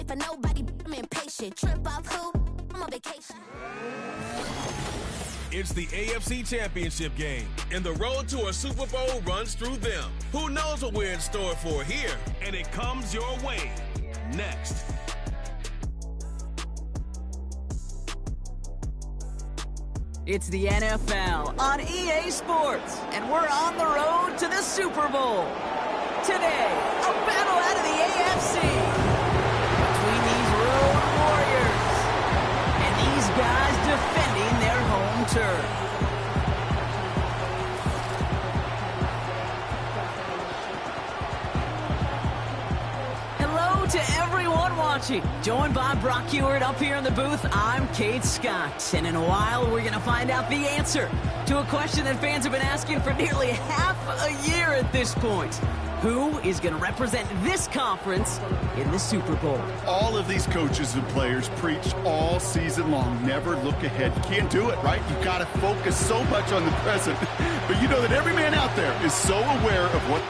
wait for nobody, I'm impatient. Trip off who? I'm on vacation. It's the AFC Championship game, and the road to a Super Bowl runs through them. Who knows what we're in store for here? And it comes your way next. It's the NFL on EA Sports, and we're on the road to the Super Bowl. Today, a battle out of the AFC between these road warriors and these guys defending their home turf. Hello to everyone watching. Joined by Brock Heward up here in the booth, I'm Kate Scott. And in a while, we're going to find out the answer to a question that fans have been asking for nearly half a year at this point. Who is going to represent this conference in the Super Bowl? All of these coaches and players preach all season long, never look ahead. You can't do it, right? You've got to focus so much on the present. But you know that every man out there is so aware of what...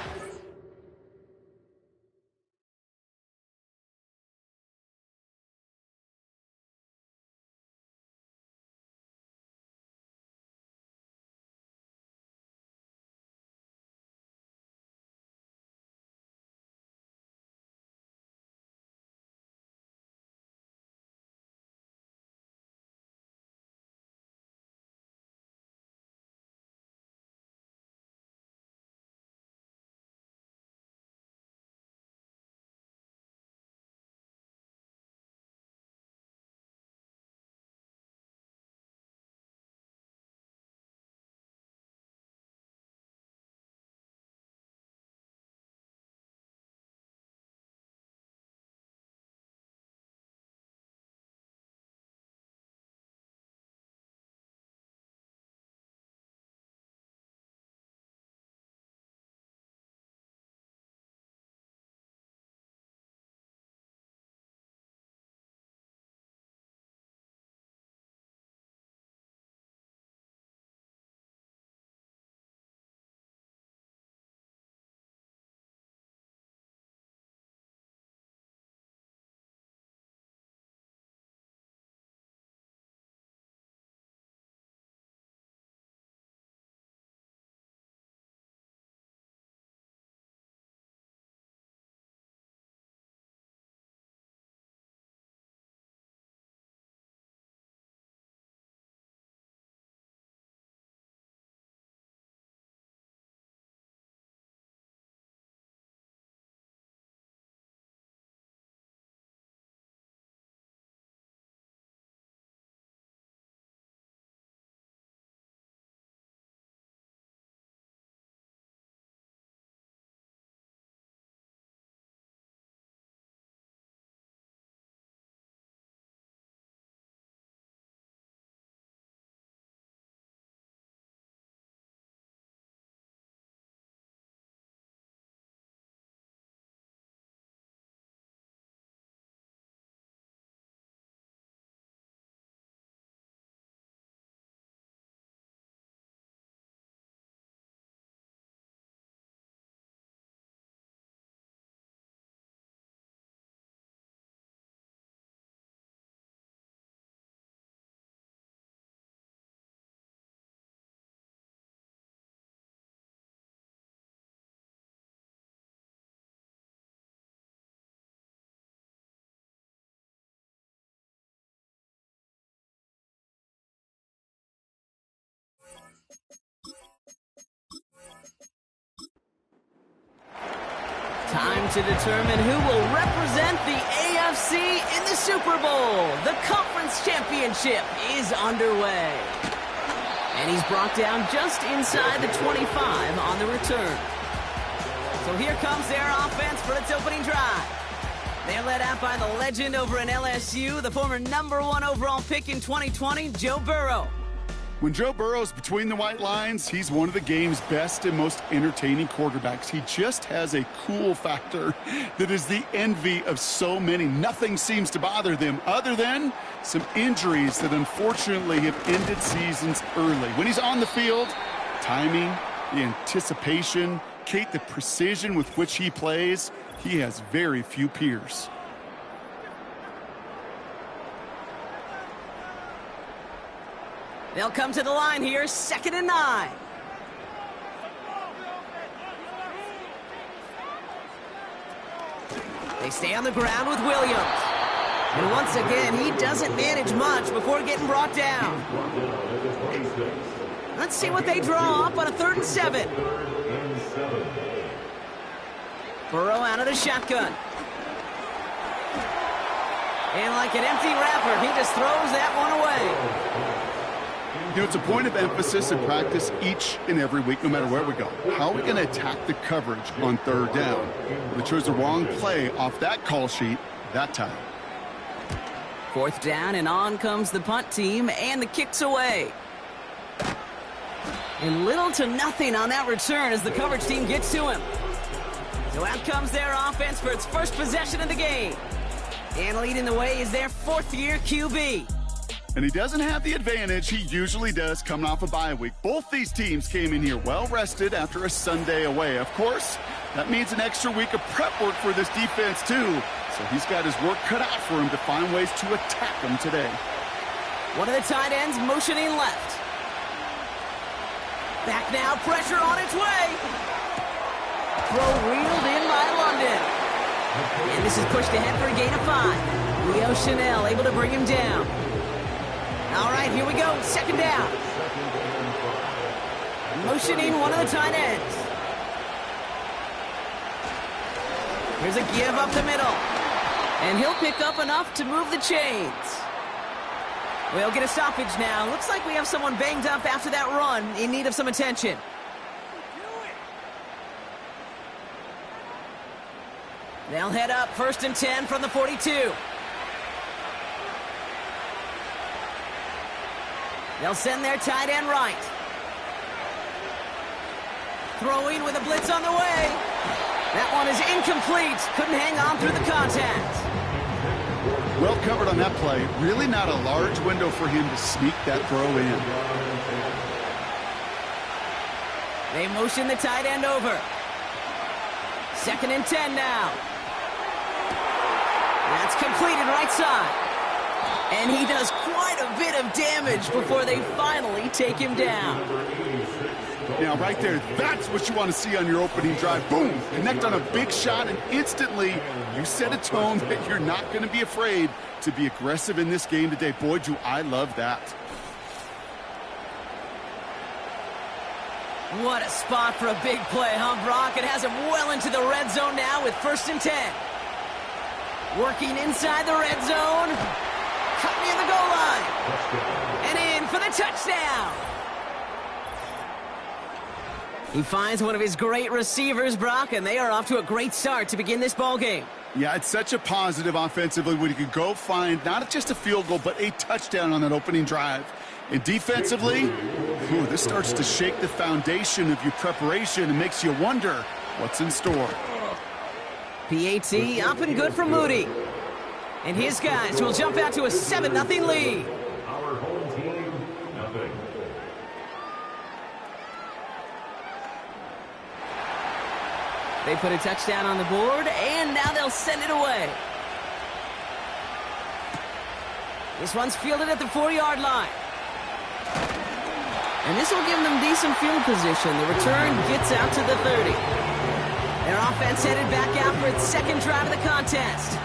Time to determine who will represent the AFC in the Super Bowl. The conference championship is underway. And he's brought down just inside the 25 on the return. So here comes their offense for its opening drive. They're led out by the legend over in LSU, the former #1 overall pick in 2020, Joe Burrow. When Joe Burrow's between the white lines, he's one of the game's best and most entertaining quarterbacks. He just has a cool factor that is the envy of so many. Nothing seems to bother them other than some injuries that unfortunately have ended seasons early. When he's on the field, timing, the anticipation, Kate, the precision with which he plays, he has very few peers. They'll come to the line here, 2nd and 9. They stay on the ground with Williams. And once again, he doesn't manage much before getting brought down. Let's see what they draw up on a 3rd and 7. Burrow out of the shotgun. And like an empty wrapper, he just throws that one away. You know, it's a point of emphasis in practice each and every week, no matter where we go. How are we going to attack the coverage on 3rd down? We chose the wrong play off that call sheet that time. 4th down, and on comes the punt team, and the kick's away. And little to nothing on that return as the coverage team gets to him. So out comes their offense for its first possession of the game. And leading the way is their 4th-year QB. And he doesn't have the advantage he usually does coming off a bye week. Both these teams came in here well-rested after a Sunday away. Of course, that means an extra week of prep work for this defense, too. So he's got his work cut out for him to find ways to attack them today. One of the tight ends motioning left. Back now, pressure on its way. Throw reeled in by London. And this is pushed ahead for a gain of 5. Leo Chanel able to bring him down. All right, here we go. 2nd down. Motioning one of the tight ends. Here's a give up the middle. And he'll pick up enough to move the chains. We'll get a stoppage now. Looks like we have someone banged up after that run in need of some attention. They'll head up 1st and 10 from the 42. They'll send their tight end right. Throwing with a blitz on the way. That one is incomplete. Couldn't hang on through the contact. Well covered on that play. Really not a large window for him to sneak that throw in. They motion the tight end over. 2nd and 10 now. That's completed right side. And he does quite a bit of damage before they finally take him down. Now, right there, that's what you want to see on your opening drive. Boom! Connect on a big shot, and instantly you set a tone that you're not going to be afraid to be aggressive in this game today. Boy, do I love that. What a spot for a big play, huh, Brock? It has him well into the red zone now with 1st and 10. Working inside the red zone. Cut near the goal line. And in for the touchdown. He finds one of his great receivers, Brock, and they are off to a great start to begin this ball game. Yeah, it's such a positive offensively when you can go find not just a field goal, but a touchdown on that opening drive. And defensively, this starts to shake the foundation of your preparation and makes you wonder what's in store. PAT up and good for Moody. And his guys will jump out to a 7-0 lead. Our home team, nothing. They put a touchdown on the board, and now they'll send it away. This one's fielded at the 4-yard line. And this will give them decent field position. The return gets out to the 30. Their offense headed back out for its 2nd drive of the contest.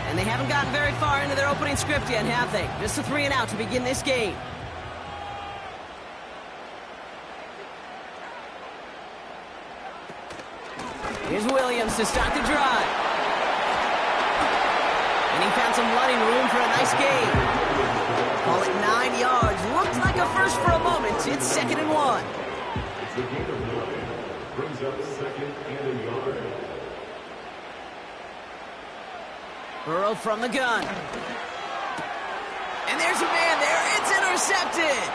And they haven't gotten very far into their opening script yet, have they? Just a 3-and-out to begin this game. Here's Williams to start the drive. And he found some running room for a nice gain. Call it 9 yards. Looked like a first for a moment. It's 2nd and 1. It's a gain of 9. Brings up 2nd and a yard. Burrow from the gun. And there's a man there. It's intercepted.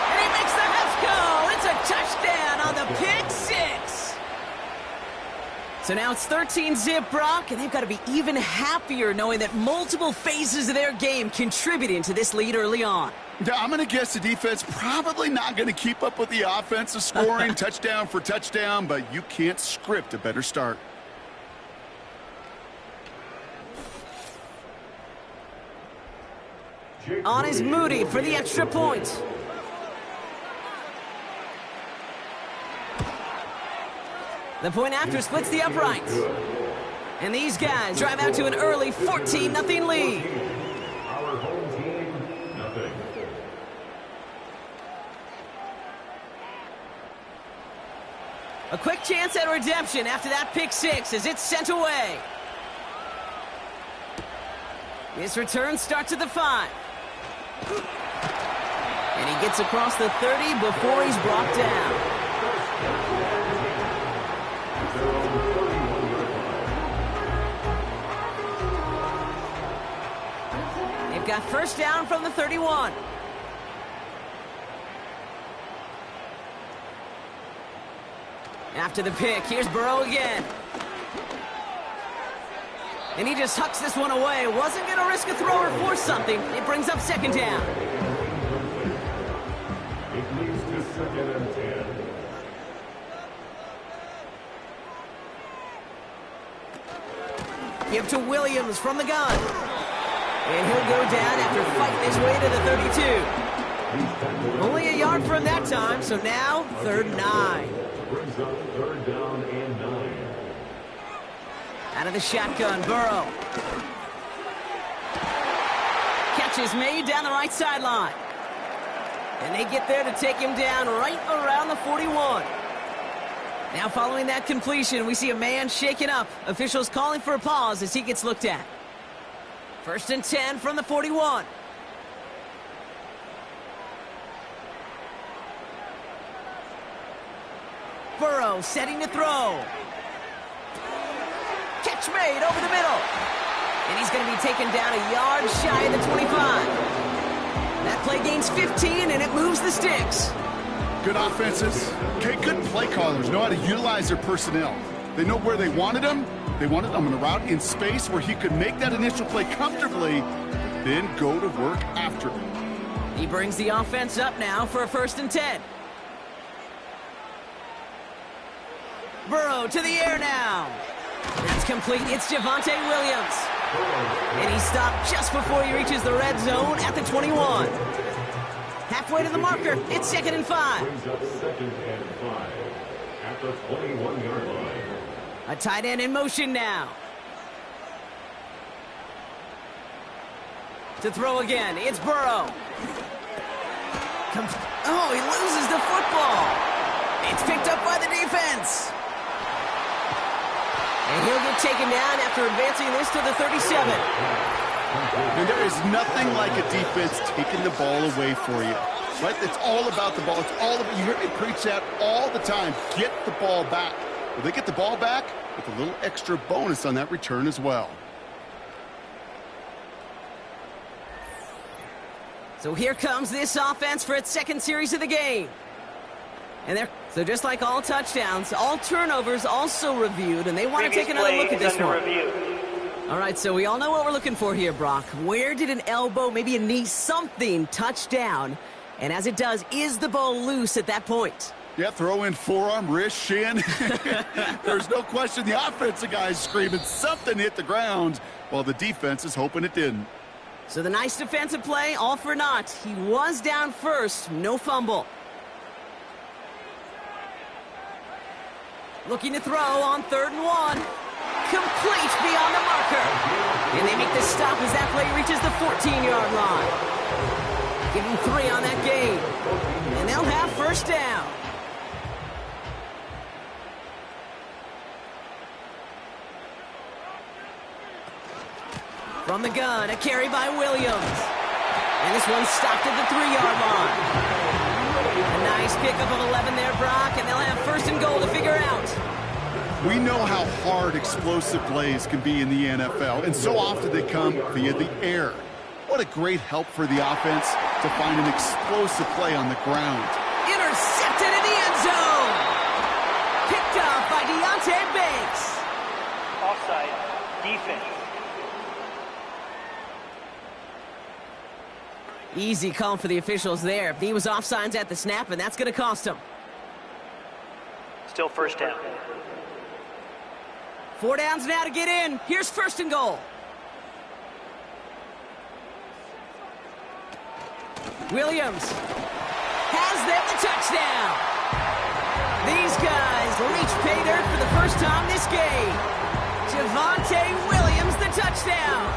And he makes the Heffs go. It's a touchdown on the pick 6. So now it's 13-zip, Brock, and they've got to be even happier knowing that multiple phases of their game contributing to this lead early on. I'm going to guess the defense probably not going to keep up with the offensive scoring touchdown for touchdown, but you can't script a better start. On is Moody for the extra point. The point after splits the uprights. And these guys drive out to an early 14-0 lead. Our home team, nothing. A quick chance at redemption after that pick six as it's sent away. This return starts at the 5. And he gets across the 30 before he's brought down. They've got first down from the 31. After the pick, here's Burrow again. And he just hucks this one away. Wasn't going to risk a throw or force something. It brings up second down. It leads to 2nd and 10. Give to Williams from the gun. And he'll go down after fighting his way to the 32. Only a yard for him that time, so now 3rd and 9. Brings up 3rd down and 9. Out of the shotgun, Burrow. Catch is made down the right sideline. And they get there to take him down right around the 41. Now following that completion, we see a man shaken up. Officials calling for a pause as he gets looked at. 1st and 10 from the 41. Burrow setting to throw. Catch made over the middle. And he's going to be taken down a yard shy of the 25. That play gains 15, and it moves the sticks. Good offenses. Okay, good play callers know how to utilize their personnel. They know where they wanted him. They wanted him on a route in space where he could make that initial play comfortably, then go to work after it. He brings the offense up now for a 1st and 10. Burrow to the air now. That's complete. It's Javonte Williams. And he stopped just before he reaches the red zone at the 21. Halfway to the marker. It's 2nd and 5. Brings up 2nd and 5 at the 21-yard line. A tight end in motion now. To throw again. It's Burrow. Oh, he loses the football. It's picked up by the defense. And he'll get taken down after advancing this to the 37. And there is nothing like a defense taking the ball away for you. Right? It's all about the ball. It's all about, you hear me preach that all the time. Get the ball back. Well, they get the ball back with a little extra bonus on that return as well. So here comes this offense for its 2nd series of the game. And so just like all touchdowns, all turnovers also reviewed, and they want to take another look at this one. All right, so we all know what we're looking for here, Brock. Where did an elbow, maybe a knee, something touch down? And as it does, is the ball loose at that point? Yeah, throw in forearm, wrist, shin. There's no question the offensive guy's screaming something hit the ground while the defense is hoping it didn't. So the nice defensive play, all for naught. He was down first, no fumble. Looking to throw on 3rd and 1. Complete beyond the marker. And they make the stop as that play reaches the 14-yard line. Give him 3 on that game. And they'll have first down. From the gun, a carry by Williams. And this one's stopped at the 3-yard line. A nice pickup of 11 there, Brock, and they'll have 1st and goal to figure out. We know how hard explosive plays can be in the NFL, and so often they come via the air. What a great help for the offense to find an explosive play on the ground. Intercepted in the end zone. Picked up by Deontay Banks. Offside, defense. Easy call for the officials there. He was offsides at the snap, and that's going to cost him. Still first down. 4 downs now to get in. Here's 1st and goal. Williams has them the touchdown. These guys reach pay dirt for the first time this game. Javonte Williams, the touchdown.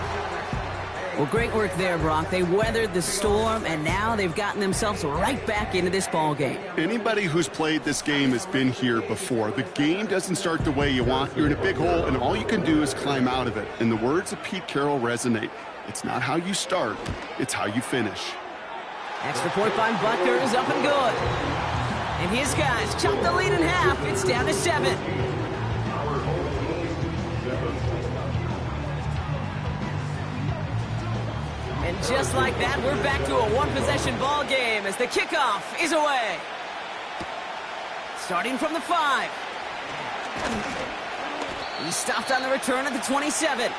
Well, great work there, Brock. They weathered the storm, and now they've gotten themselves right back into this ball game. Anybody who's played this game has been here before. The game doesn't start the way you want. You're in a big hole, and all you can do is climb out of it. And the words of Pete Carroll resonate. It's not how you start, it's how you finish. Extra point by Butker is up and good. And his guys chop the lead in half. It's down to 7. And just like that, we're back to a one-possession ball game as the kickoff is away. Starting from the 5. He stopped on the return at the 27.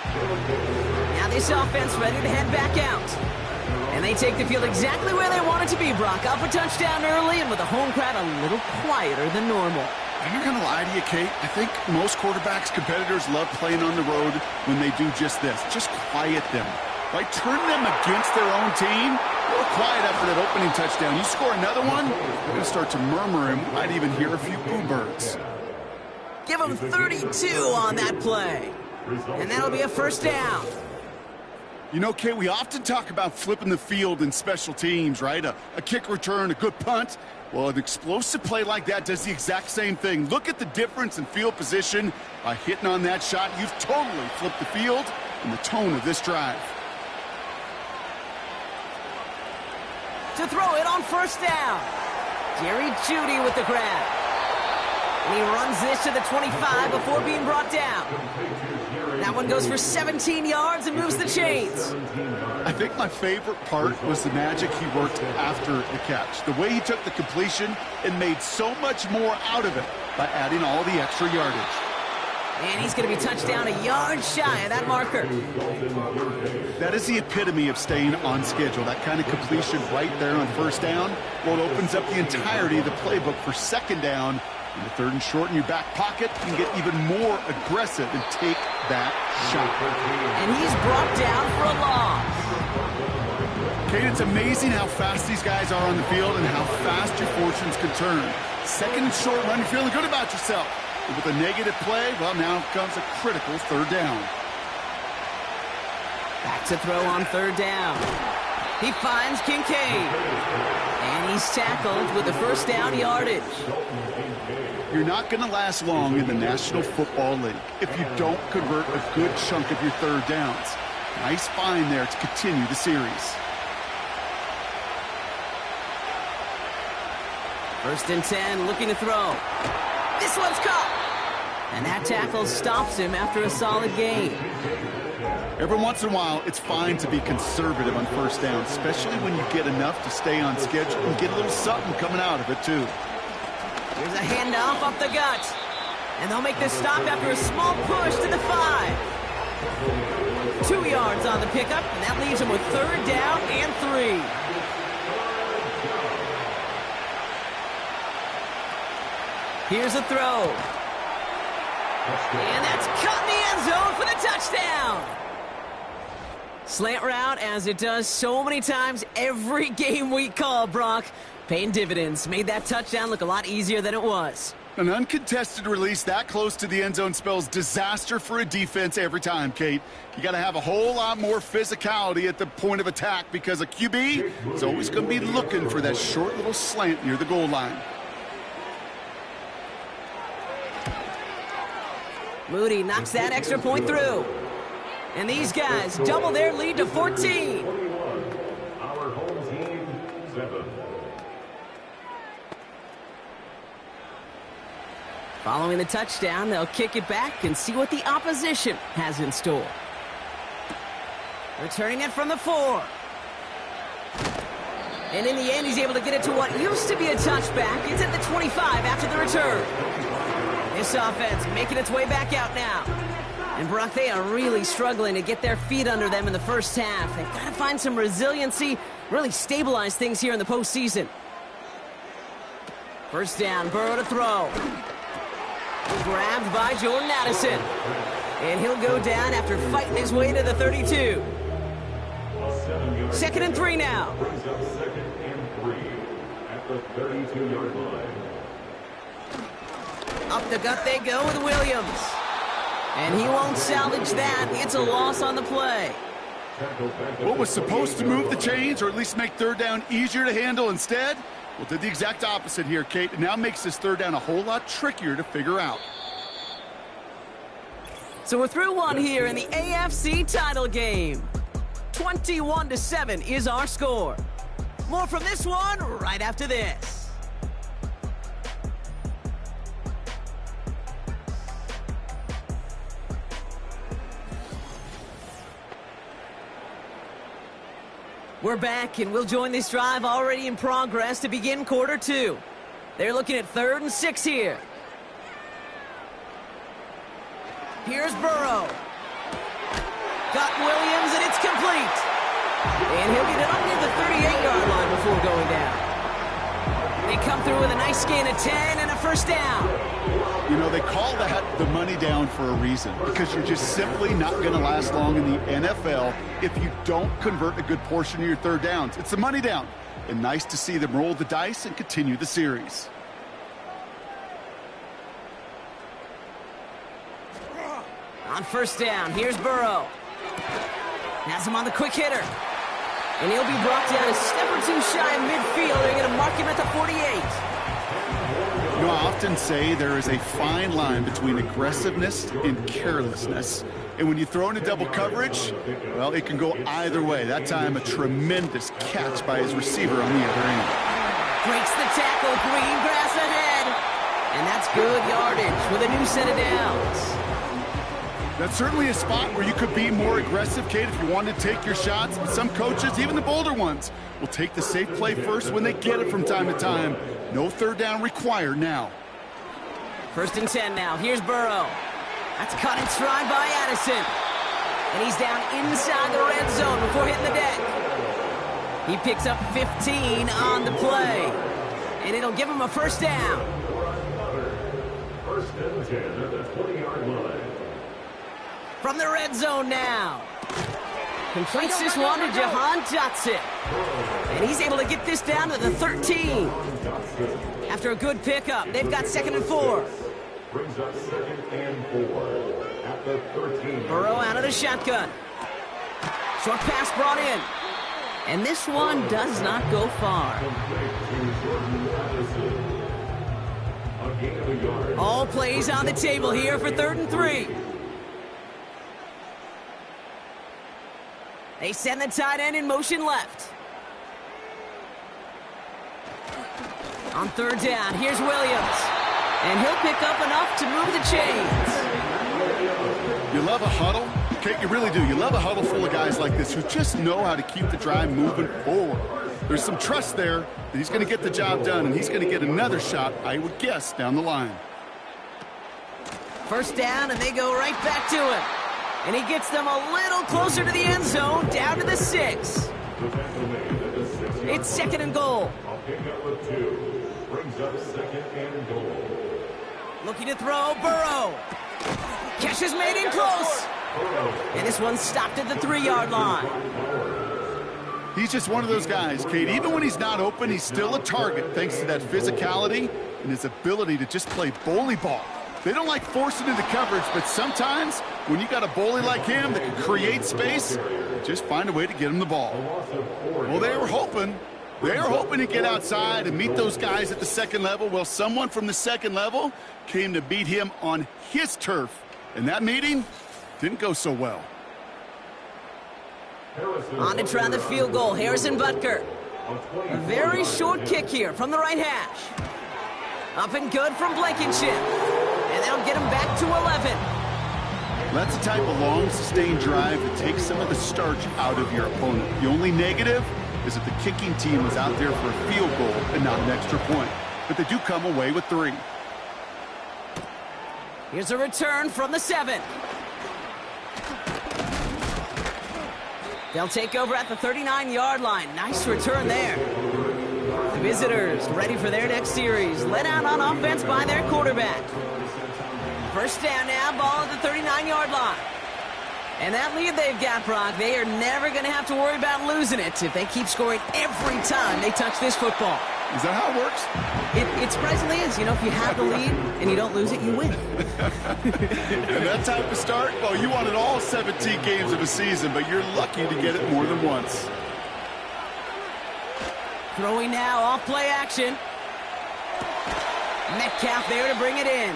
Now this offense ready to head back out. And they take the field exactly where they want it to be, Brock. Up a touchdown early and with a home crowd a little quieter than normal. I'm not going to lie to you, Kate. I think most quarterbacks, competitors love playing on the road when they do just this. Just quiet them. Right? Turn them against their own team. A little quiet after that opening touchdown. You score another one, you're going to start to murmur and might even hear a few boo birds. Give them 32 on that play. And that'll be a first down. You know, Kate, we often talk about flipping the field in special teams, right? A kick return, a good punt. Well, an explosive play like that does the exact same thing. Look at the difference in field position. By hitting on that shot, you've totally flipped the field and the tone of this drive. To throw it on first down. Jerry Jeudy with the grab. And he runs this to the 25 before being brought down. That one goes for 17 yards and moves the chains. I think my favorite part was the magic he worked after the catch. The way he took the completion and made so much more out of it by adding all the extra yardage. And he's going to be touchdown a yard shy of that marker. That is the epitome of staying on schedule. That kind of completion right there on first down. Well, it opens up the entirety of the playbook for second down. In the third and short in your back pocket, you can get even more aggressive and take that shot. And he's brought down for a loss. Kate, it's amazing how fast these guys are on the field and how fast your fortunes can turn. Second and short run, you're feeling good about yourself. But with a negative play, well, now comes a critical third down. Back to throw on third down. He finds Kincaid. And he's tackled with the first down yardage. You're not going to last long in the National Football League if you don't convert a good chunk of your third downs. Nice find there to continue the series. First and 10, looking to throw. This one's caught. And that tackle stops him after a solid gain. Every once in a while, it's fine to be conservative on first down, especially when you get enough to stay on schedule and get a little something coming out of it, too. Here's a handoff up the gut. And they'll make this stop after a small push to the 5. 2 yards on the pickup, and that leaves him with third down and 3. Here's a throw. And that's cut in the end zone for the touchdown. Slant route, as it does so many times every game we call, Brock. Paying dividends. Made that touchdown look a lot easier than it was. An uncontested release that close to the end zone spells disaster for a defense every time, Kate. You got to have a whole lot more physicality at the point of attack because a QB is always going to be looking for that short little slant near the goal line. Moody knocks that extra point through. And these guys double their lead to 14. Our home team, 7. Following the touchdown, they'll kick it back and see what the opposition has in store. Returning it from the 4. And in the end, he's able to get it to what used to be a touchback. It's at the 25 after the return. This offense making its way back out now. And Brock, they are really struggling to get their feet under them in the first half. They've got to find some resiliency, really stabilize things here in the postseason. First down, Burrow to throw. Grabbed by Jordan Addison. And he'll go down after fighting his way to the 32. Second and 3 now. Brings up second 3 at the 32-yard line. Up the gut they go with Williams. And he won't salvage that. It's a loss on the play. What was supposed to move the chains or at least make third down easier to handle instead? Well, did the exact opposite here, Kate. It now makes this third down a whole lot trickier to figure out. So we're through one here in the AFC title game. 21-7 is our score. More from this one right after this. We're back, and we'll join this drive already in progress to begin quarter two. They're looking at 3rd and 6 here. Here's Burrow. Got Williams, and it's complete. And he'll get it up near the 38-yard line before going down. They come through with a nice gain of 10 and a first down. You know, they call that the money down for a reason, because you're just simply not going to last long in the NFL if you don't convert a good portion of your third downs. It's the money down. And nice to see them roll the dice and continue the series. On first down, here's Burrow. Has him on the quick hitter. And he'll be brought down a step or two shy of midfield. They're going to mark him at the 48. You know, I often say there is a fine line between aggressiveness and carelessness. And when you throw into double coverage, well, it can go either way. That time, a tremendous catch by his receiver on the other end. Breaks the tackle, green grass ahead. And that's good yardage with a new set of downs. That's certainly a spot where you could be more aggressive, Kate, if you wanted to take your shots. But some coaches, even the bolder ones, will take the safe play first when they get it from time to time. No third down required now. 1st and 10 now. Here's Burrow. That's caught in stride by Addison. And he's down inside the red zone before hitting the deck. He picks up 15 on the play. And it'll give him a first down. 1st and 10 at the 20-yard line. From the red zone now. Completes this one to Jahan Dotson. And he's able to get this down to the 13. After a good pickup, they've got 2nd and 4. Brings up 2nd and 4 at the 13. Burrow out of the shotgun. Short pass brought in. And this one does not go far. All plays on the table here for 3rd and 3. They send the tight end in motion left. On 3rd down, here's Williams. And he'll pick up enough to move the chains. You love a huddle? Kate, you really do. You love a huddle full of guys like this who just know how to keep the drive moving forward. There's some trust there that he's going to get the job done, and he's going to get another shot, I would guess, down the line. 1st down, and they go right back to him. And he gets them a little closer to the end zone, down to the 6. It's 2nd and goal. Looking to throw, Burrow. Catch is made in close. And this one's stopped at the 3-yard line. He's just one of those guys, Kate. Even when he's not open, he's still a target thanks to that physicality and his ability to just play bully ball. They don't like forcing into coverage, but sometimes when you got a bully like him that can create space, just find a way to get him the ball. Well, they were hoping to get outside and meet those guys at the 2nd level. Well, someone from the 2nd level came to beat him on his turf. And that meeting didn't go so well. On to try the field goal, Harrison Butker. A very short kick here from the right hash. Up and good from Blankenship. And that'll get him back to 11. That's the type of long, sustained drive that takes some of the starch out of your opponent. The only negative is that the kicking team was out there for a field goal and not an extra point. But they do come away with 3. Here's a return from the 7. They'll take over at the 39-yard line. Nice return there. The visitors ready for their next series. Led out on offense by their quarterback. 1st down now, ball at the 39-yard line. And that lead they've got, Brock, they are never going to have to worry about losing it if they keep scoring every time they touch this football. Is that how it works? It surprisingly is. You know, if you have the lead and you don't lose it, you win. And that type of start, well, you wanted all 17 games of a season, but you're lucky to get it more than once. Throwing now, off play action. Metcalf there to bring it in.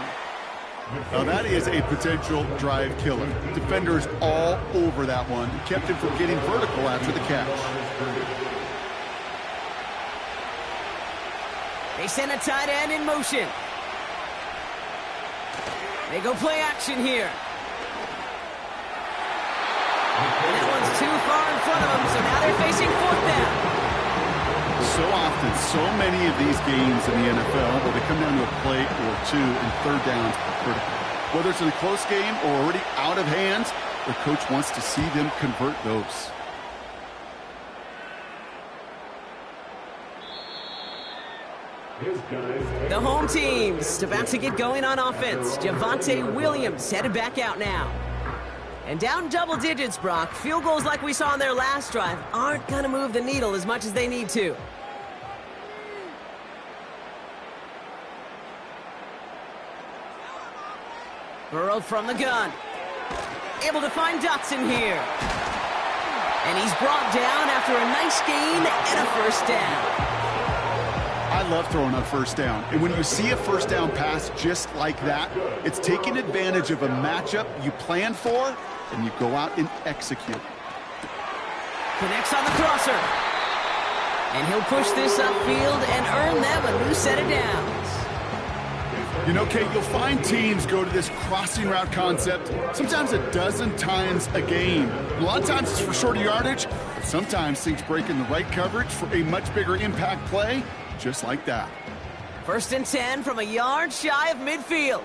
Now that is a potential drive killer. Defenders all over that one. Kept him from getting vertical after the catch. They send a tight end in motion. They go play action here. That one's too far in front of them, so now they're facing fourth down. So often, so many of these games in the NFL, where they come down to a play or two and third downs are critical. Whether it's in a close game or already out of hand, the coach wants to see them convert those. The home team's about to get going on offense. Javonte Williams headed back out now. And down double digits, Brock. Field goals like we saw on their last drive aren't going to move the needle as much as they need to. Burrow from the gun. Able to find Dotson here. And he's brought down after a nice gain and a first down. I love throwing on first down. And when you see a first down pass just like that, it's taking advantage of a matchup you plan for, and you go out and execute. Connects on the crosser. And he'll push this upfield and earn them a new set of downs. You know, Kate, you'll find teams go to this crossing route concept sometimes a dozen times a game. A lot of times it's for shorter yardage, but sometimes things break in the right coverage for a much bigger impact play, just like that. 1st and 10 from a yard shy of midfield.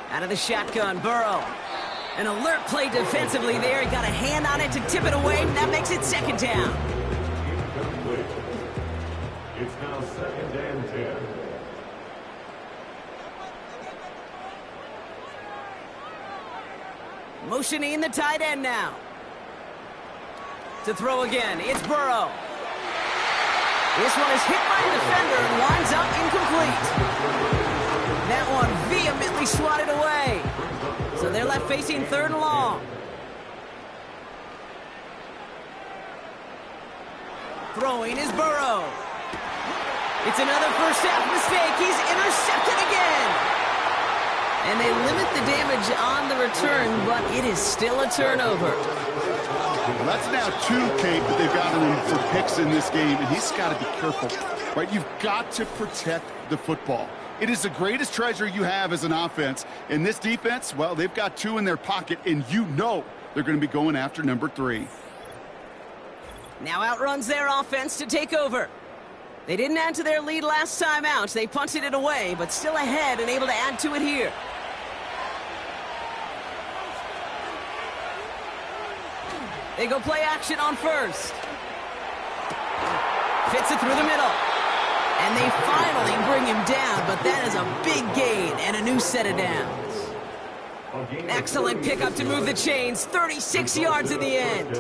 Out of the shotgun, Burrow. An alert play defensively there. He got a hand on it to tip it away, and that makes it 2nd down. It's now 2nd and 10. Motioning the tight end now. To throw again, it's Burrow. This one is hit by a defender and winds up incomplete. That one vehemently swatted away. So they're left facing 3rd and long. Throwing is Burrow. It's another first half mistake. He's intercepted again. And they limit the damage on the return, but it is still a turnover. Well, that's now 2, Kate, that they've gotten him for picks in this game, and he's got to be careful, right? You've got to protect the football. It is the greatest treasure you have as an offense. In this defense, well, they've got 2 in their pocket, and you know they're going to be going after number 3. Now outruns their offense to take over. They didn't add to their lead last time out. They punted it away, but still ahead and able to add to it here. They go play action on first. Fits it through the middle. And they finally bring him down, but that is a big gain and a new set of downs. Excellent pickup to move the chains. 36 yards in the end.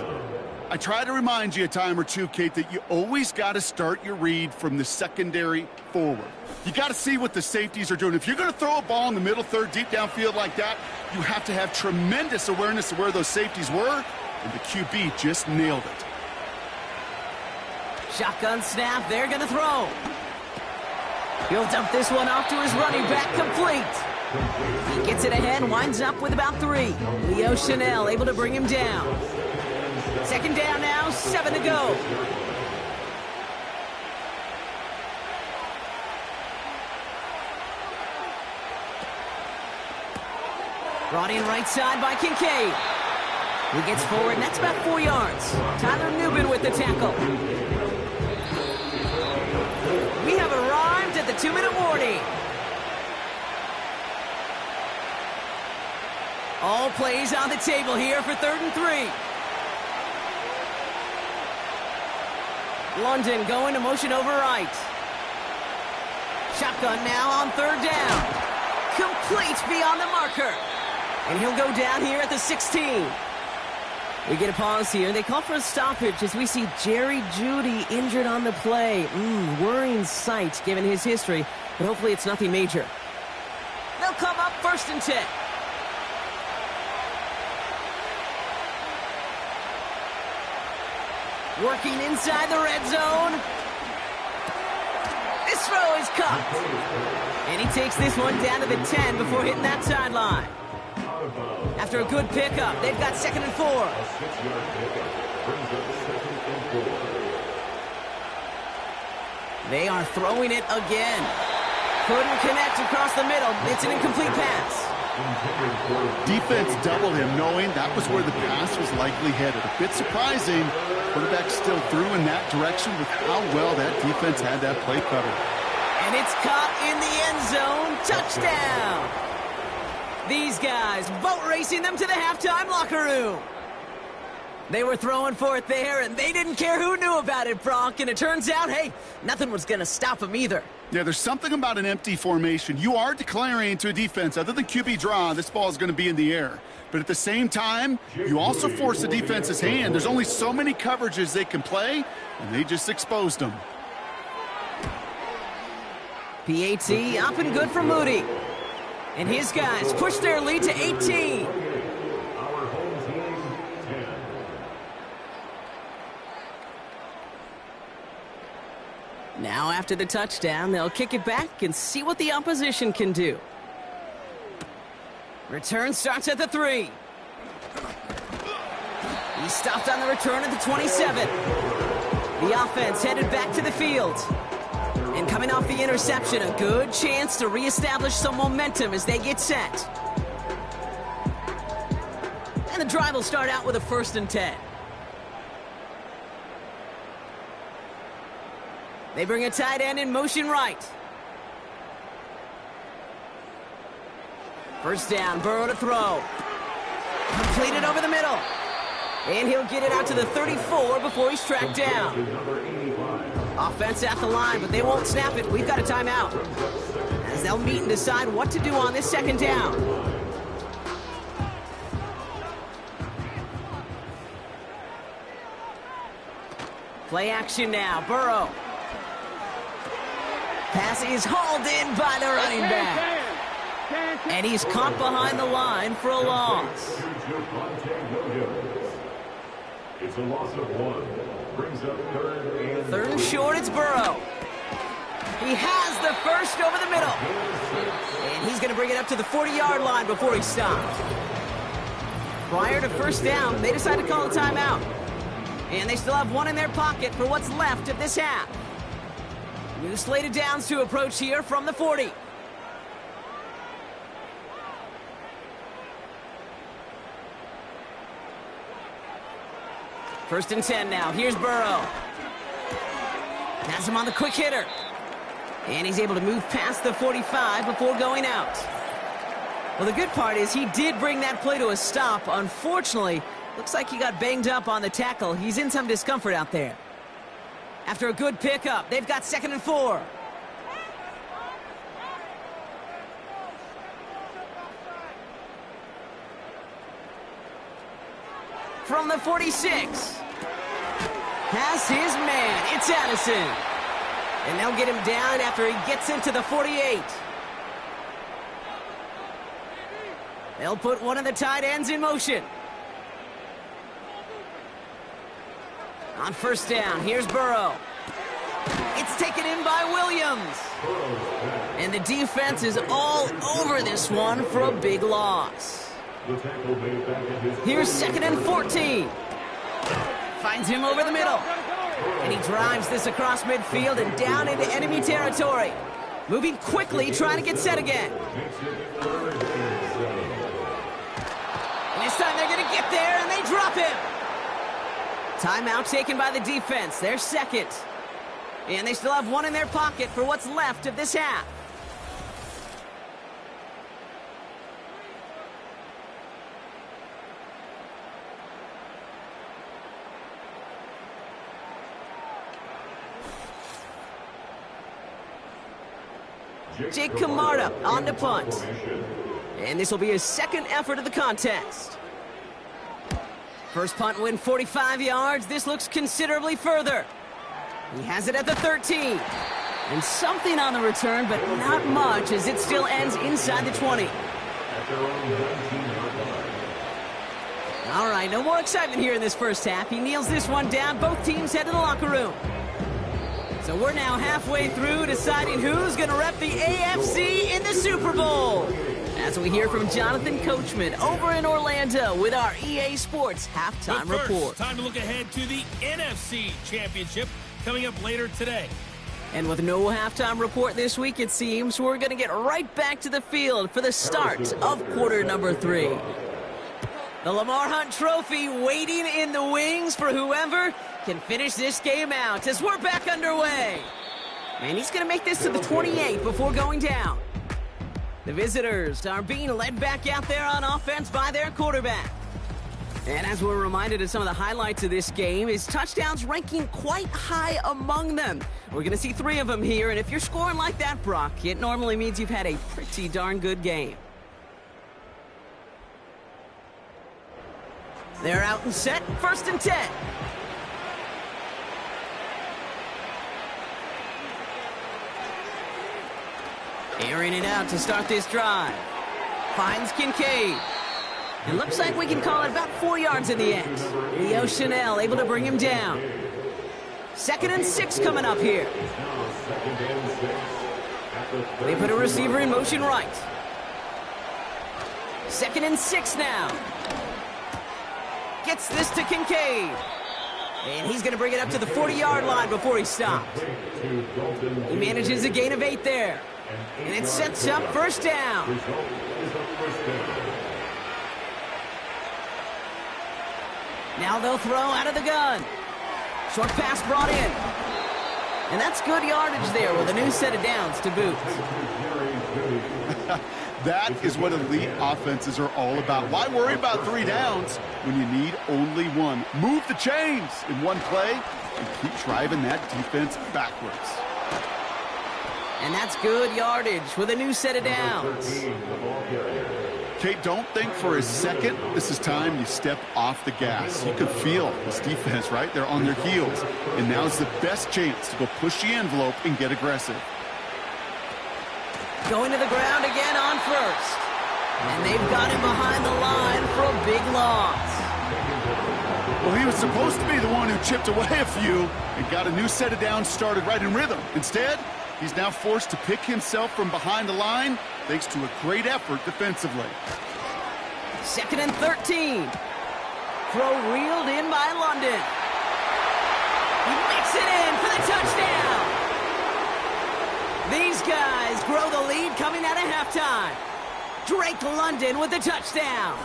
I try to remind you a time or two, Kate, that you always got to start your read from the secondary forward. You got to see what the safeties are doing. If you're going to throw a ball in the middle third, deep downfield like that, you have to have tremendous awareness of where those safeties were, and the QB just nailed it. Shotgun snap, they're going to throw. He'll dump this one off to his running back, complete. He gets it ahead, winds up with about 3. Leo Chanel able to bring him down. 2nd down now, 7 to go. Brought in right side by Kincaid. He gets forward, and that's about 4 yards. Tyler Newbin with the tackle. We have arrived at the 2-minute warning. All plays on the table here for 3rd and 3. London going to motion over right. Shotgun now on 3rd down. Complete beyond the marker. And he'll go down here at the 16. We get a pause here. They call for a stoppage as we see Jerry Jeudy injured on the play. Worrying sight given his history, but hopefully it's nothing major. They'll come up 1st and 10. Working inside the red zone. This throw is caught. And he takes this one down to the 10 before hitting that sideline. After a good pickup, they've got 2nd and 4. A 6-yard pickup brings up 2nd and 4. They are throwing it again. Couldn't connect across the middle. It's an incomplete pass. Defense doubled him, knowing that was where the pass was likely headed. A bit surprising. Quarterback still threw in that direction with how well that defense had that play covered. And it's caught in the end zone. Touchdown. These guys boat racing them to the halftime locker room. They were throwing for it there, and they didn't care who knew about it, Bronk. And it turns out, hey, nothing was going to stop them either. Yeah, there's something about an empty formation. You are declaring to a defense, other than QB draw, this ball is going to be in the air. But at the same time, you also force the defense's hand. There's only so many coverages they can play, and they just exposed them. PAT up and good for Moody. And his guys push their lead to 18. Our home team, 10. Now after the touchdown, they'll kick it back and see what the opposition can do. Return starts at the 3. He stopped on the return at the 27. The offense headed back to the field. And coming off the interception, a good chance to reestablish some momentum as they get set. And the drive will start out with a 1st and 10. They bring a tight end in motion right. 1st down, Burrow to throw. Completed over the middle. And he'll get it out to the 34 before he's tracked down. Offense at the line, but they won't snap it. We've got a timeout. As they'll meet and decide what to do on this 2nd down. Play action now, Burrow. Pass is hauled in by the running back. And he's caught behind the line for a loss. It's a loss of 1. Brings up 3rd and 3rd and short, it's Burrow. He has the 1st over the middle. And he's going to bring it up to the 40-yard line before he stops. Prior to 1st down, they decide to call a timeout. And they still have 1 in their pocket for what's left of this half. New slated downs to approach here from the 40. First and 10 now. Here's Burrow. Has him on the quick hitter. And he's able to move past the 45 before going out. Well, the good part is he did bring that play to a stop. Unfortunately, looks like he got banged up on the tackle. He's in some discomfort out there. After a good pickup, they've got 2nd and 4. From the 46. Has his man. It's Addison. And they'll get him down after he gets into the 48. They'll put one of the tight ends in motion. On 1st down, here's Burrow. It's taken in by Williams. And the defense is all over this one for a big loss. Here's 2nd and 14. Finds him over the middle. And he drives this across midfield and down into enemy territory. Moving quickly, trying to get set again. And this time they're going to get there, and they drop him. Timeout taken by the defense. They're 2nd. And they still have 1 in their pocket for what's left of this half. Jake Camarda on the punt. And this will be his second effort of the contest. First punt win 45 yards. This looks considerably further. He has it at the 13. And something on the return, but not much, as it still ends inside the 20. All right, no more excitement here in this first half. He kneels this one down. Both teams head to the locker room. So we're now halfway through deciding who's going to rep the AFC in the Super Bowl. As we hear from Jonathan Coachman over in Orlando with our EA Sports halftime report. Time to look ahead to the NFC Championship coming up later today. And with no halftime report this week, it seems we're going to get right back to the field for the start of quarter number 3. The Lamar Hunt Trophy waiting in the wings for whoever can finish this game out as we're back underway. And he's going to make this to the 28 before going down. The visitors are being led back out there on offense by their quarterback. And as we're reminded of some of the highlights of this game, his touchdowns ranking quite high among them. We're going to see 3 of them here, and if you're scoring like that, Brock, it normally means you've had a pretty darn good game. They're out and set, 1st and 10. Airing it out to start this drive. Finds Kincaid. It looks like we can call it about 4 yards in the end. Leo Chanel able to bring him down. 2nd and 6 coming up here. They put a receiver in motion right. 2nd and 6 now. Gets this to Kincaid. And he's going to bring it up to the 40-yard line before he stops. He manages a gain of 8 there. And it sets up 1st down. Now they'll throw out of the gun. Short pass brought in. And that's good yardage there with a new set of downs to boot. That is what elite offenses are all about. Why worry about 3 downs when you need only 1? Move the chains in one play and keep driving that defense backwards. And that's good yardage with a new set of downs. Kate, don't think for a second this is time you step off the gas. You can feel this defense, right? They're on their heels. And now's the best chance to go push the envelope and get aggressive. Going to the ground again on 1st. And they've got him behind the line for a big loss. Well, he was supposed to be the one who chipped away a few and got a new set of downs started right in rhythm. Instead, he's now forced to pick himself from behind the line thanks to a great effort defensively. 2nd and 13. Throw reeled in by London. He makes it in for the touchdown. These guys grow the lead coming out of halftime. Drake London with the touchdown.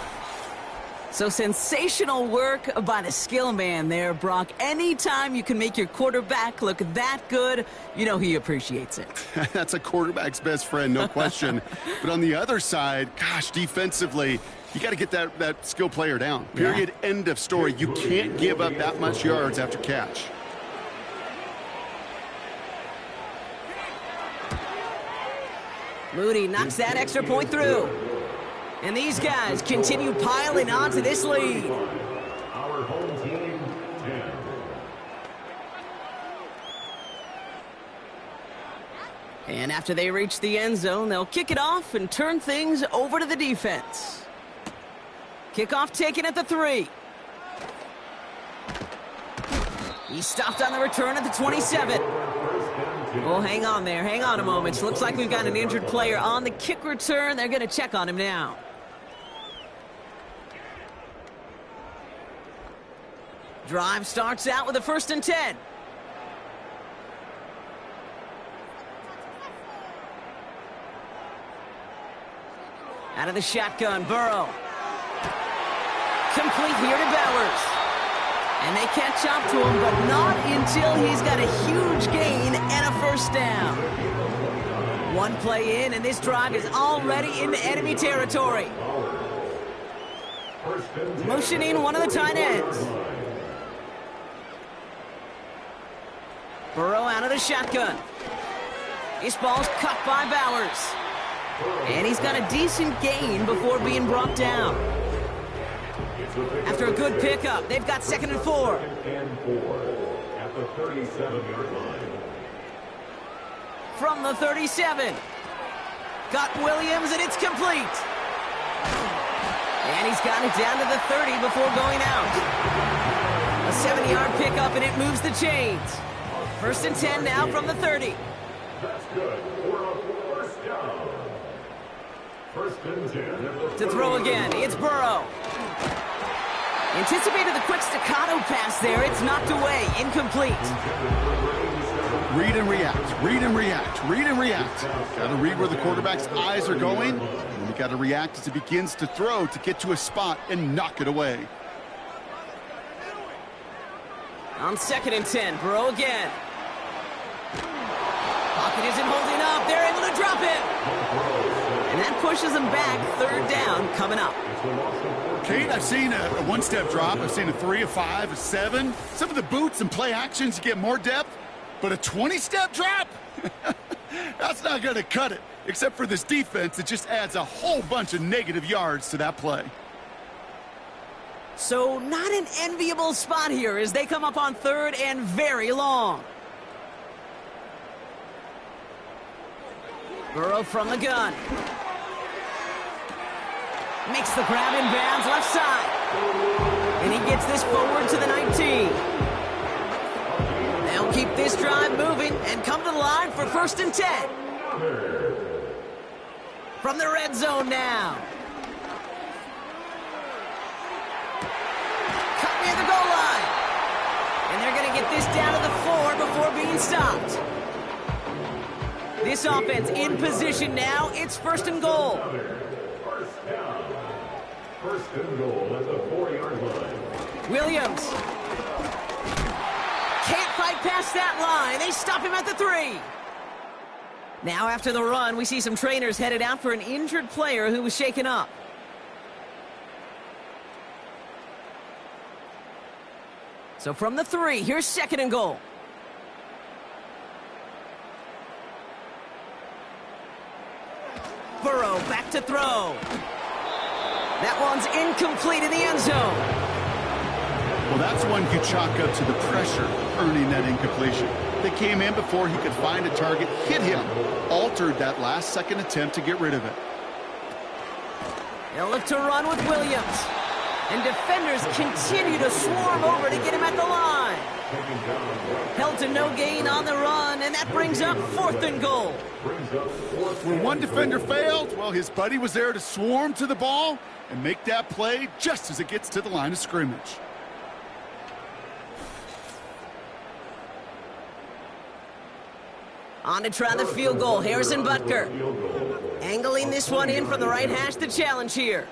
So sensational work by the skill man there, Brock. Anytime you can make your quarterback look that good, you know he appreciates it. That's a quarterback's best friend, no question. But on the other side, gosh, defensively, you got to get that skill player down. Period, end of story. You can't give up that much yards after catch. Moody knocks that extra point through. And these guys continue piling onto this lead. Our home team, 10. And after they reach the end zone, they'll kick it off and turn things over to the defense. Kickoff taken at the 3. He's stopped on the return at the 27. Oh, hang on there. Hang on a moment. Looks like we've got an injured player on the kick return. They're going to check on him now. Drive starts out with a 1st and 10. Out of the shotgun, Burrow. Complete here to Bowers. And they catch up to him, but not until he's got a huge gain and a 1st down. One play in, and this drive is already into enemy territory. Motioning one of the tight ends. Burrow out of the shotgun. This ball's cut by Bowers. And he's got a decent gain before being brought down. After a good pickup, they've got 2nd and 4. And 4 at the 37-yard line. From the 37. Got Williams, and it's complete. And he's got it down to the 30 before going out. A 70-yard pickup, and it moves the chains. 1st and 10 now from the 30. That's good for a first down. 1st and 10. To throw again, it's Burrow. Anticipated the quick staccato pass there. It's knocked away, incomplete. Read and react, read and react, read and react. Got to read where the quarterback's eyes are going, and you got to react as he begins to throw to get to a spot and knock it away. On 2nd and 10, Burrow again. Pocket isn't holding up. They're able to drop it. And that pushes them back. 3rd down coming up. Kate, I've seen a one-step drop. I've seen a 3, a 5, a 7. Some of the boots and play actions get more depth, but a 20-step drop? That's not going to cut it, except for this defense that just adds a whole bunch of negative yards to that play. So not an enviable spot here as they come up on 3rd and very long. Burrow from the gun. Makes the grab in bounds left side. And he gets this forward to the 19. They'll keep this drive moving and come to the line for 1st and 10. From the red zone now. Cut near the goal line. And they're going to get this down to the 4 before being stopped. This offense in position now. It's 1st and goal. First down. 1st and goal at the 4-yard line. Williams. Can't fight past that line. They stop him at the 3. Now after the run, we see some trainers headed out for an injured player who was shaken up. So from the 3, here's 2nd and goal. Burrow back to throw. That one's incomplete in the end zone. Well, that's one you chalk up to the pressure earning that incompletion. They came in before he could find a target, hit him, altered that last-second attempt to get rid of it. They'll look to run with Williams. And defenders continue to swarm over to get him at the line. Held to no gain on the run, and that brings up 4th and goal. When one defender failed, well, his buddy was there to swarm to the ball and make that play just as it gets to the line of scrimmage. On to try the field goal, Harrison Butker. Angling this one in from the right hash, the challenge here.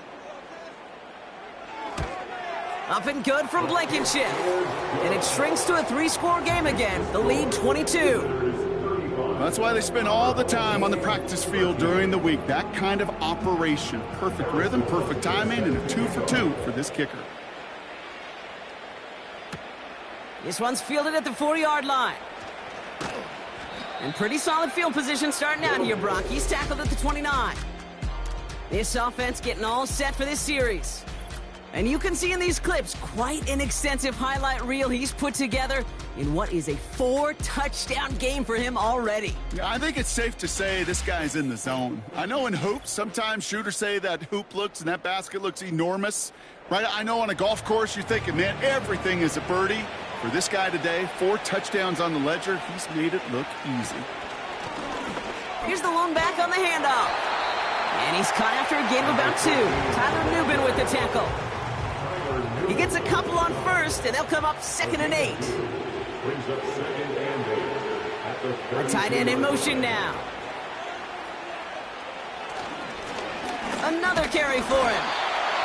Up and good from Blankenship. And it shrinks to a 3-score game again. The lead 22. That's why they spend all the time on the practice field during the week. That kind of operation. Perfect rhythm, perfect timing, and a 2 for 2 for this kicker. This one's fielded at the 40-yard line. And pretty solid field position starting out here, Brock. He's tackled at the 29. This offense getting all set for this series. And you can see in these clips quite an extensive highlight reel he's put together in what is a 4-touchdown game for him already. Yeah, I think it's safe to say this guy's in the zone. I know in hoops, sometimes shooters say that hoop looks and that basket looks enormous. Right? I know on a golf course you're thinking, man, everything is a birdie. For this guy today, 4 touchdowns on the ledger, he's made it look easy. Here's the lone back on the handoff. And he's caught after a gain of about 2. Tyler Newbin with the tackle. He gets a couple on 1st, and they'll come up 2nd and 8. A tight end in motion now. Another carry for him.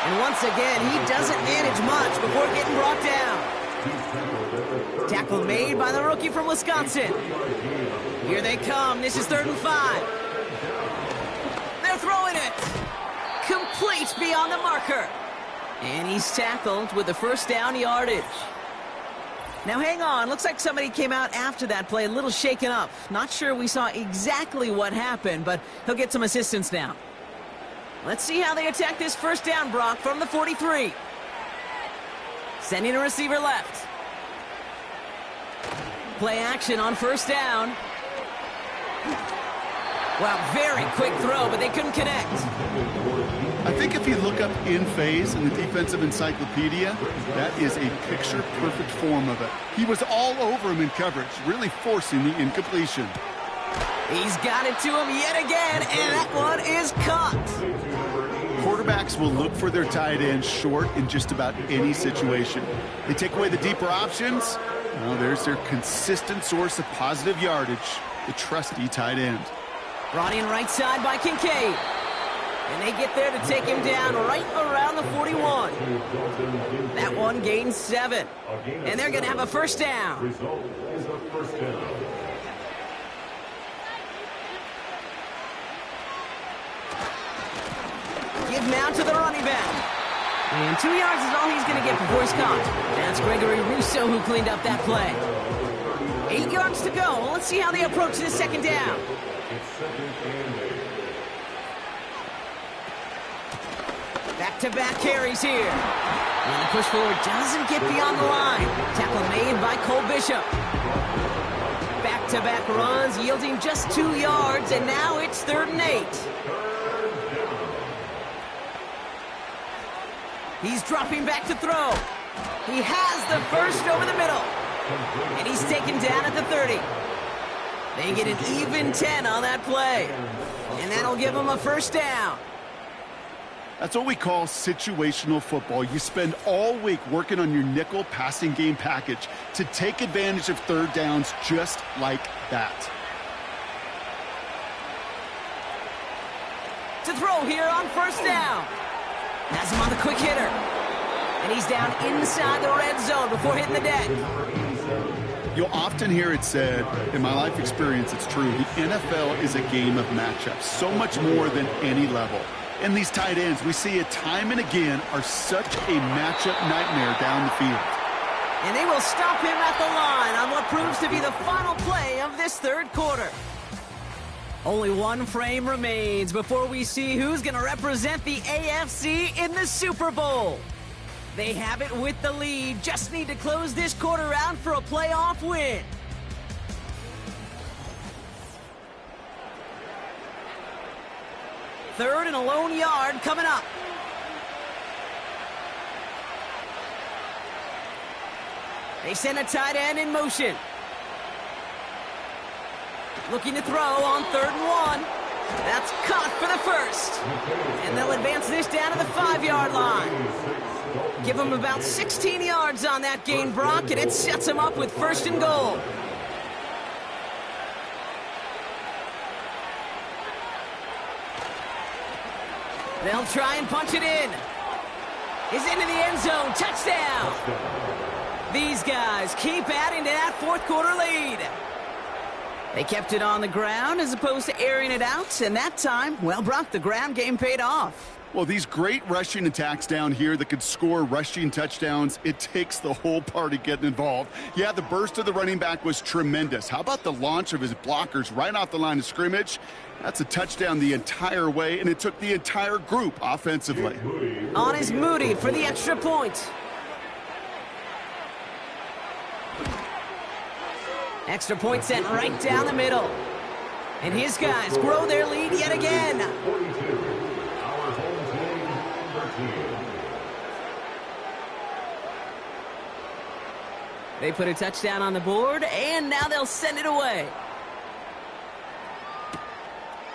And once again, he doesn't manage much before getting brought down. Tackle made by the rookie from Wisconsin. Here they come. This is 3rd and 5. They're throwing it. Complete beyond the marker. And he's tackled with the 1st down yardage. Now hang on, looks like somebody came out after that play a little shaken up. Not sure we saw exactly what happened, but he'll get some assistance now. Let's see how they attack this first down, Brock, from the 43. Sending a receiver left. Play action on first down. Wow, very quick throw, but they couldn't connect. I think if you look up in phase in the defensive encyclopedia, that is a picture-perfect form of it. He was all over him in coverage, really forcing the incompletion. He's got it to him yet again, and that one is caught. Quarterbacks will look for their tight end short in just about any situation. They take away the deeper options. Well, there's their consistent source of positive yardage, the trusty tight end. Brought in right side by Kincaid. And they get there to take him down right around the 41. That one gains 7. And they're going to have a first down. Result is a first down. Give now to the running back. And 2 yards is all he's going to get before he's caught. That's Gregory Rousseau who cleaned up that play. 8 yards to go. Let's see how they approach this second down. It's second and 8. Back-to-back carries here. And the push forward doesn't get beyond the line. Tackle made by Cole Bishop. Back-to-back runs yielding just 2 yards, and now it's 3rd and 8. He's dropping back to throw. He has the first over the middle. And he's taken down at the 30. They get an even 10 on that play. And that'll give them a first down. That's what we call situational football. You spend all week working on your nickel passing game package to take advantage of third downs just like that. To throw here on first down. Has him on the quick hitter. And he's down inside the red zone before hitting the deck. You'll often hear it said, in my life experience, it's true, the NFL is a game of matchups, so much more than any level. And these tight ends, we see it time and again, are such a matchup nightmare down the field. And they will stop him at the line on what proves to be the final play of this third quarter. Only one frame remains before we see who's going to represent the AFC in the Super Bowl. They have it with the lead, just need to close this quarter out for a playoff win. Third and a lone yard coming up. They send a tight end in motion. Looking to throw on 3rd and 1. That's caught for the first. And they'll advance this down to the 5-yard line. Give them about 16 yards on that gain, Brock, and it sets them up with 1st and goal. They'll try and punch it in. He's into the end zone. Touchdown. These guys keep adding to that 4th quarter lead. They kept it on the ground as opposed to airing it out, and that time, well, Brock, the ground game paid off. Well, these great rushing attacks down here that could score rushing touchdowns, it takes the whole party getting involved. Yeah, the burst of the running back was tremendous. How about the launch of his blockers right off the line of scrimmage? That's a touchdown the entire way, and it took the entire group offensively. On is Moody for the extra point. Extra point sent right down the middle. And his guys grow their lead yet again. 42, our home team, number 10. They put a touchdown on the board, and now they'll send it away.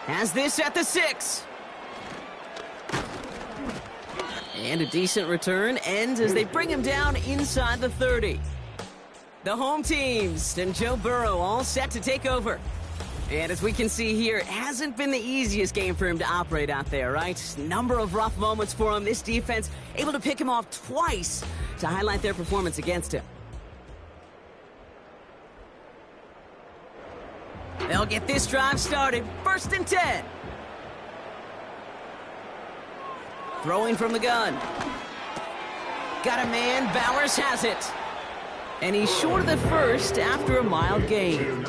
Has this at the 6. And a decent return ends as they bring him down inside the 30. The home teams and Joe Burrow all set to take over. And as we can see here, it hasn't been the easiest game for him to operate out there, right? Number of rough moments for him. This defense able to pick him off twice to highlight their performance against him. They'll get this drive started. 1st and 10. Throwing from the gun. Got a man. Bowers has it. And he's short of the first after a mild gain.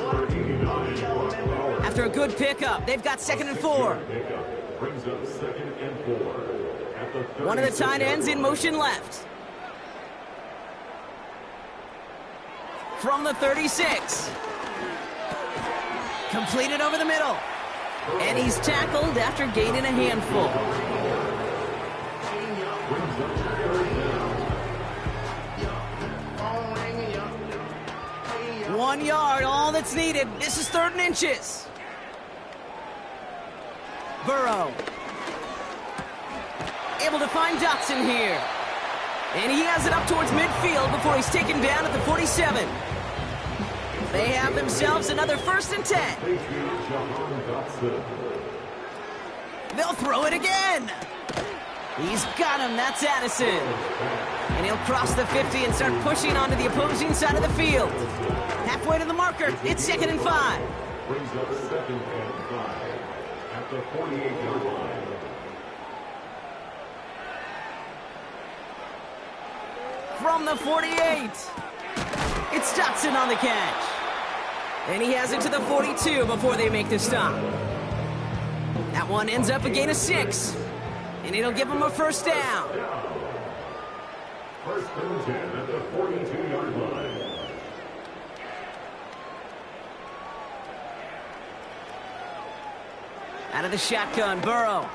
After a good pickup, they've got 2nd and 4. Brings up 2nd and 4. At the One of the tight ends in motion left. From the 36. Completed over the middle. And he's tackled after gaining a handful. 1 yard, all that's needed. This is 3rd and inches. Burrow. Able to find Dotson here. And he has it up towards midfield before he's taken down at the 47. They have themselves another 1st and 10. They'll throw it again. He's got him. That's Addison. And he'll cross the 50 and start pushing onto the opposing side of the field. Halfway to the marker. It's 2nd and 5. Brings up 2nd and 5 at the 48-yard line. From the 48. It's Dotson on the catch. And he has it to the 42 before they make the stop. That one ends up a gain of 6. And it'll give him a 1st down. 1st and 10 at the 42-yard line. Out of the shotgun, Burrow.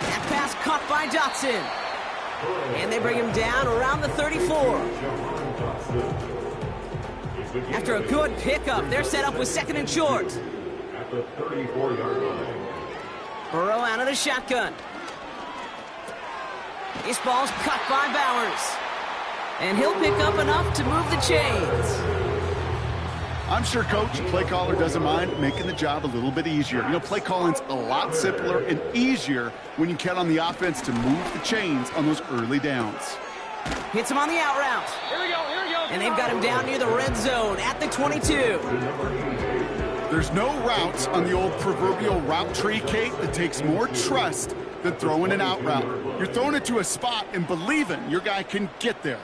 That pass caught by Dotson. And they bring him down around the 34. After a good pickup, they're set up with 2nd and short. At the 34-yard line. Burrow out of the shotgun. This ball's cut by Bowers. And he'll pick up enough to move the chains. I'm sure Coach, play caller doesn't mind making the job a little bit easier. You know, play calling's a lot simpler and easier when you count on the offense to move the chains on those early downs. Hits him on the out route. Here we go. And they've got him down near the red zone at the 22. There's no routes on the old proverbial route tree, Kate, that takes more trust than throwing an out route. You're throwing it to a spot and believing your guy can get there.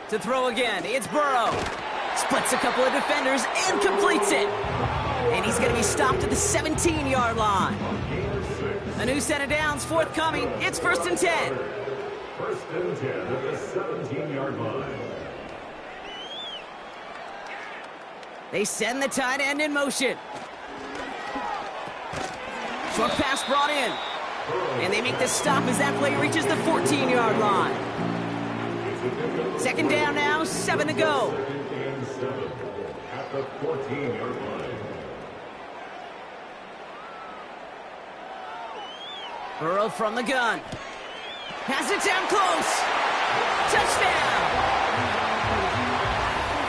To throw again, it's Burrow. Splits a couple of defenders and completes it. And he's going to be stopped at the 17-yard line. A new set of downs forthcoming. It's 1st and 10. 1st and 10 at the 17-yard line. They send the tight end in motion. Short pass brought in. And they make the stop as that play reaches the 14-yard line. 2nd down now, 7 to go. 2nd and 7 at the 14-yard line. Burrow from the gun. Has it down close. Touchdown.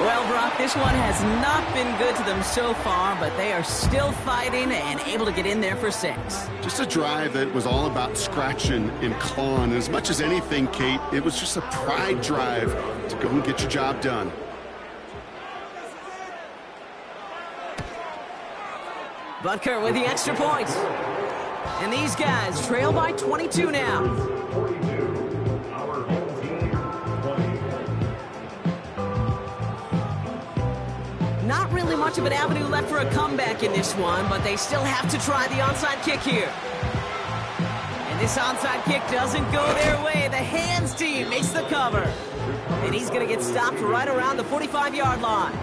Well, Brock, this one has not been good to them so far, but they are still fighting and able to get in there for 6. Just a drive that was all about scratching and clawing. As much as anything, Kate, it was just a pride drive to go and get your job done. Butker with the extra point. And these guys trail by 22 now. 42, our home team, 20. Not really much of an avenue left for a comeback in this one, but they still have to try the onside kick here. And this onside kick doesn't go their way. The hands team makes the cover. And he's going to get stopped right around the 45-yard line.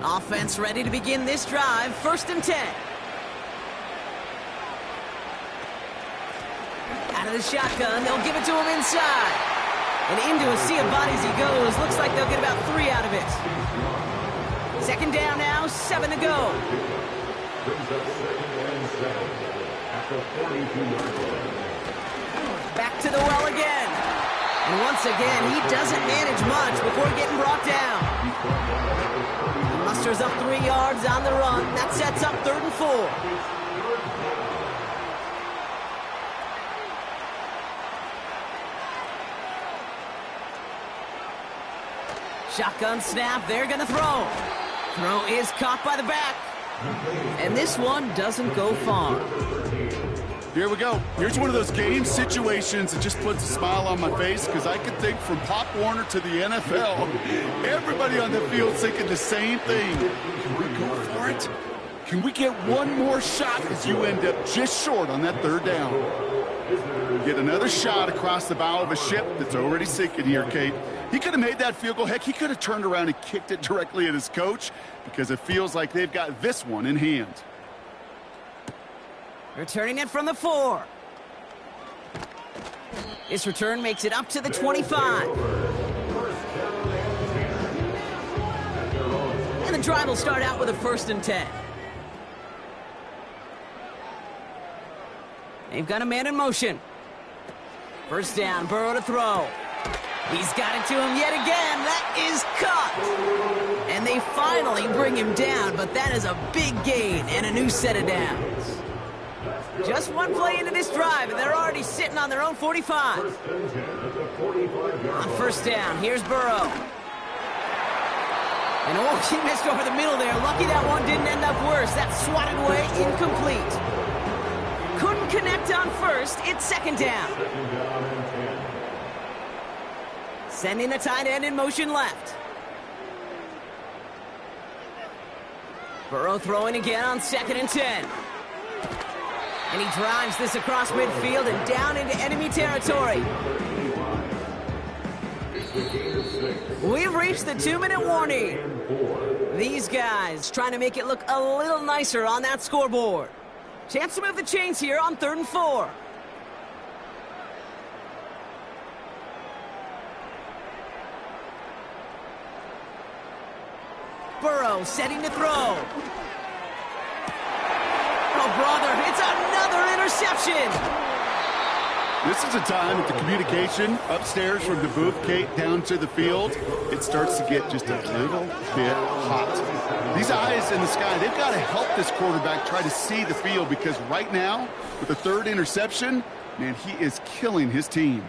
Offense ready to begin this drive. 1st and 10. Out of the shotgun, they'll give it to him inside. And into a sea of bodies he goes. Looks like they'll get about 3 out of it. 2nd down now, 7 to go. Brings up 2nd and 7 at the 42-yard line. Back to the well again. And once again, he doesn't manage much before getting brought down. Musters covers up 3 yards on the run. That sets up 3rd and 4. Shotgun snap, they're gonna throw. Throw is caught by the back. And this one doesn't go far. Here we go. Here's one of those game situations that just puts a smile on my face because I can think from Pop Warner to the NFL, everybody on the field's thinking the same thing. Can we go for it? Can we get one more shot as you end up just short on that 3rd down? Get another shot across the bow of a ship that's already sinking here, Kate. He could have made that field goal. Heck, he could have turned around and kicked it directly at his coach because it feels like they've got this one in hand. Returning it from the 4. This return makes it up to the 25. And the drive will start out with a 1st and 10. They've got a man in motion. 1st down, Burrow to throw. He's got it to him yet again. That is caught. And they finally bring him down, but that is a big gain and a new set of downs. Just one play into this drive, and they're already sitting on their own 45. On 1st down, here's Burrow. And oh, he missed over the middle there. Lucky that one didn't end up worse. That swatted away, incomplete. Couldn't connect on 1st. It's 2nd down. Sending the tight end in motion left. Burrow throwing again on 2nd and 10. And he drives this across midfield and down into enemy territory. We've reached the 2-minute warning. These guys trying to make it look a little nicer on that scoreboard. Chance to move the chains here on 3rd and 4. Burrow setting to throw. Oh, brother, it's another interception. This is a time that the communication upstairs from the booth, Kate, down to the field, it starts to get just a little bit hot. These eyes in the sky, they've got to help this quarterback try to see the field because right now, with the 3rd interception, man, he is killing his team.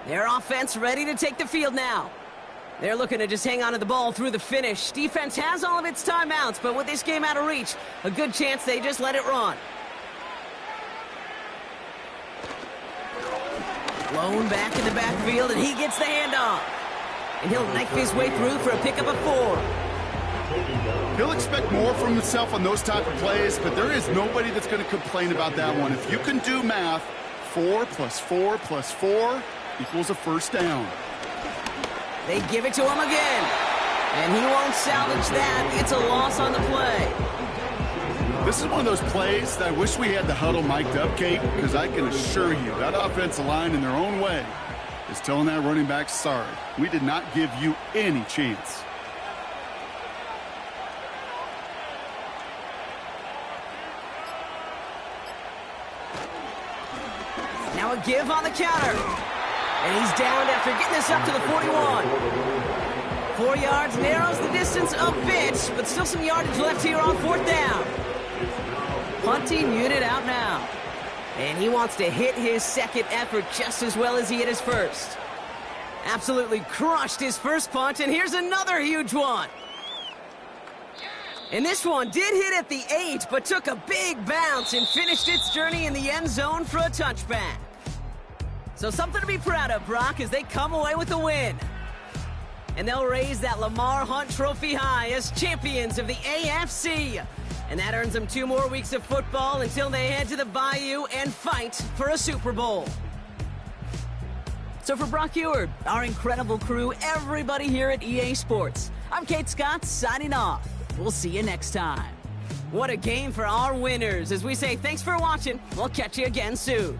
Their offense ready to take the field now. They're looking to just hang on to the ball through the finish. Defense has all of its timeouts, but with this game out of reach, a good chance they just let it run. Blown back in the backfield, and he gets the handoff. And he'll knife his way through for a pickup of 4. He'll expect more from himself on those type of plays, but there is nobody that's going to complain about that one. If you can do math, 4 plus 4 plus 4 equals a 1st down. They give it to him again. And he won't salvage that. It's a loss on the play. This is one of those plays that I wish we had the huddle mic'd up, Kate, because I can assure you that offensive line in their own way is telling that running back, sorry, we did not give you any chance. Now a give on the counter. And he's down after getting this up to the 41. 4 yards, narrows the distance a bit, but still some yardage left here on 4th down. Punting unit out now. And he wants to hit his 2nd effort just as well as he hit his 1st. Absolutely crushed his 1st punt, and here's another huge one. And this one did hit at the 8, but took a big bounce and finished its journey in the end zone for a touchback. So something to be proud of, Brock, as they come away with the win. And they'll raise that Lamar Hunt Trophy high as champions of the AFC. And that earns them 2 more weeks of football until they head to the Bayou and fight for a Super Bowl. So for Brock Eward, our incredible crew, everybody here at EA Sports, I'm Kate Scott signing off. We'll see you next time. What a game for our winners. As we say thanks for watching, we'll catch you again soon.